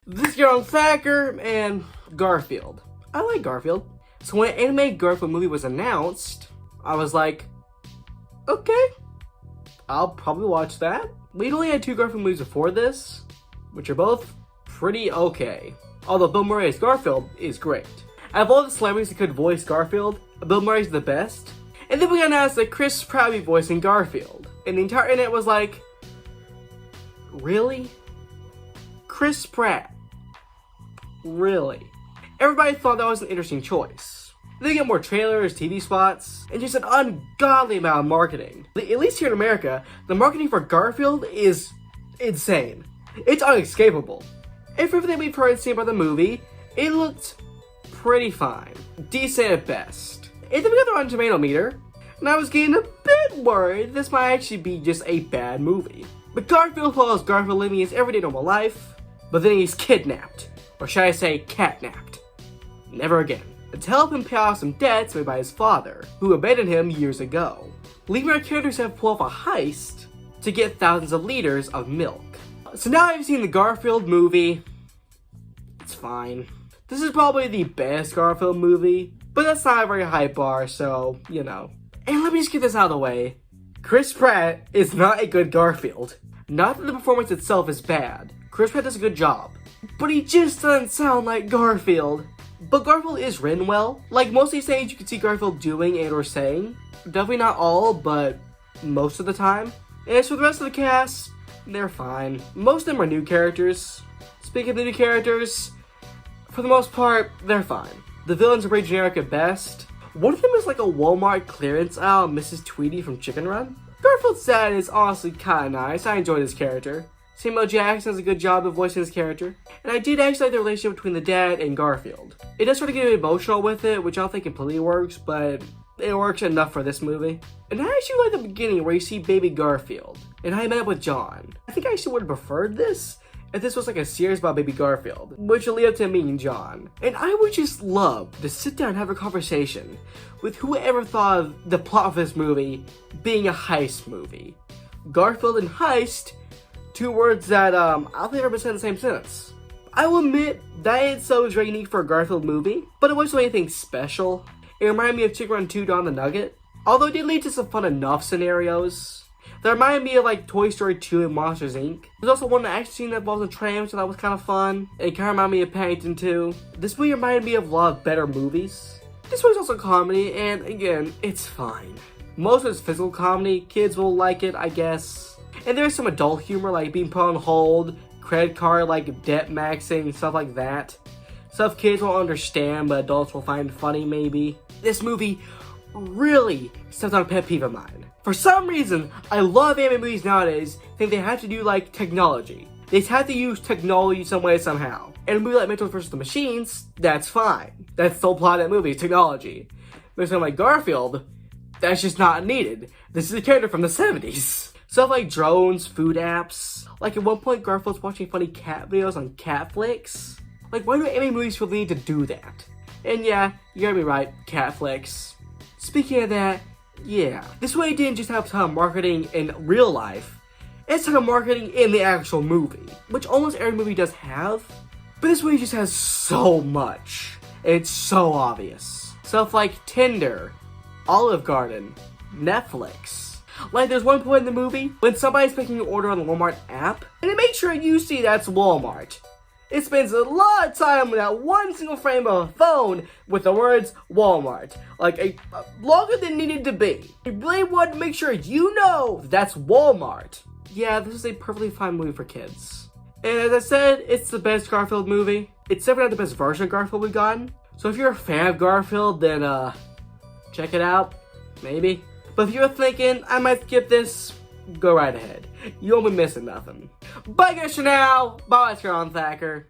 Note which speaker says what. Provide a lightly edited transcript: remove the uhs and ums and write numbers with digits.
Speaker 1: This is on Thacker and Garfield. I like Garfield. So when an animated Garfield movie was announced, I was like, okay, I'll probably watch that. We'd only had 2 Garfield movies before this, which are both pretty okay. Although Bill Murray's Garfield is great. Out of all the celebrities that could voice Garfield, Bill Murray's the best. And then we got announced that Chris Pratt would be voicing Garfield. And the entire internet was like, really? Chris Pratt? Really? Everybody thought that was an interesting choice. They get more trailers, TV spots, and just an ungodly amount of marketing. At least here in America, the marketing for Garfield is insane. It's unescapable. And for everything we've heard and seen about the movie, it looked pretty fine. Decent at best. And then we got the Rotten Tomato meter, and I was getting a bit worried this might actually be just a bad movie. But Garfield follows Garfield living his everyday normal life, but then he's kidnapped. Or should I say, catnapped. Never again. To help him pay off some debts made by his father, who abandoned him years ago. Leaving our characters have to pull off a heist to get thousands of liters of milk. So now I've seen the Garfield movie. It's fine. This is probably the best Garfield movie, but that's not a very high bar, so, you know. And let me just get this out of the way. Chris Pratt is not a good Garfield. Not that the performance itself is bad. Chris Pratt does a good job. But he just doesn't sound like Garfield. But Garfield is written well. Like most of these things you can see Garfield doing and or saying. Definitely not all, but most of the time. And as for the rest of the cast, they're fine. Most of them are new characters. Speaking of the new characters, for the most part, they're fine. The villains are pretty generic at best. One of them is like a Walmart clearance aisle Mrs. Tweety from Chicken Run. Garfield's dad is honestly kinda nice. I enjoyed his character. Samuel Jackson does a good job of voicing his character. And I did actually like the relationship between the dad and Garfield. It does sort of get emotional with it, which I don't think completely works, but it works enough for this movie. And I actually like the beginning where you see baby Garfield and how he met up with John. I think I actually would have preferred this if this was like a series about baby Garfield, which will lead up to meeting John. And I would just love to sit down and have a conversation with whoever thought of the plot of this movie being a heist movie. Garfield and heist, 2 words that I don't think ever been said in the same sentence. I will admit that itself is very unique for a Garfield movie, but it wasn't anything special. It reminded me of Chicken Run 2 Dawn of the Nugget, although it did lead to some fun enough scenarios. That reminded me of like Toy Story 2 and Monsters Inc. There's also one action scene that involves a tram, so that was kind of fun. It kind of reminded me of Paddington 2. This movie reminded me of a lot of better movies. This one's also comedy, and again, it's fine. Most of it's physical comedy, kids will like it, I guess. And there's some adult humor, like being put on hold, credit card, like debt maxing, stuff like that. Stuff kids won't understand, but adults will find funny, maybe. This movie really steps on a pet peeve of mine. For some reason, I love anime movies nowadays, think they have to do, like, technology. They just have to use technology some way, somehow. And a movie like Mitchell vs. the Machines, that's fine. That's the whole plot of that movie, technology. But something like Garfield, that's just not needed. This is a character from the 70s. Stuff like drones, food apps. Like at one point, Garfield's watching funny cat videos on Catflix. Like, why do anime movies feel the need to do that? And yeah, you gotta be right, Catflix. Speaking of that, yeah, this way didn't just have a ton of marketing in real life. It's a ton of marketing in the actual movie, which almost every movie does have. But this movie just has so much. It's so obvious. Stuff like Tinder, Olive Garden, Netflix. Like there's one point in the movie when somebody's making an order on the Walmart app, and it makes sure you see that's Walmart. It spends a lot of time with that one single frame of a phone with the words Walmart. Like, longer than needed to be. They really wanted to make sure you know that's Walmart. Yeah, this is a perfectly fine movie for kids. And as I said, it's the best Garfield movie. It's definitely not the best version of Garfield we've gotten. So if you're a fan of Garfield, then, check it out. Maybe. But if you're thinking, I might skip this, go right ahead. You won't be missing nothing. Bye guys for now. Bye, it's Harald Thacker.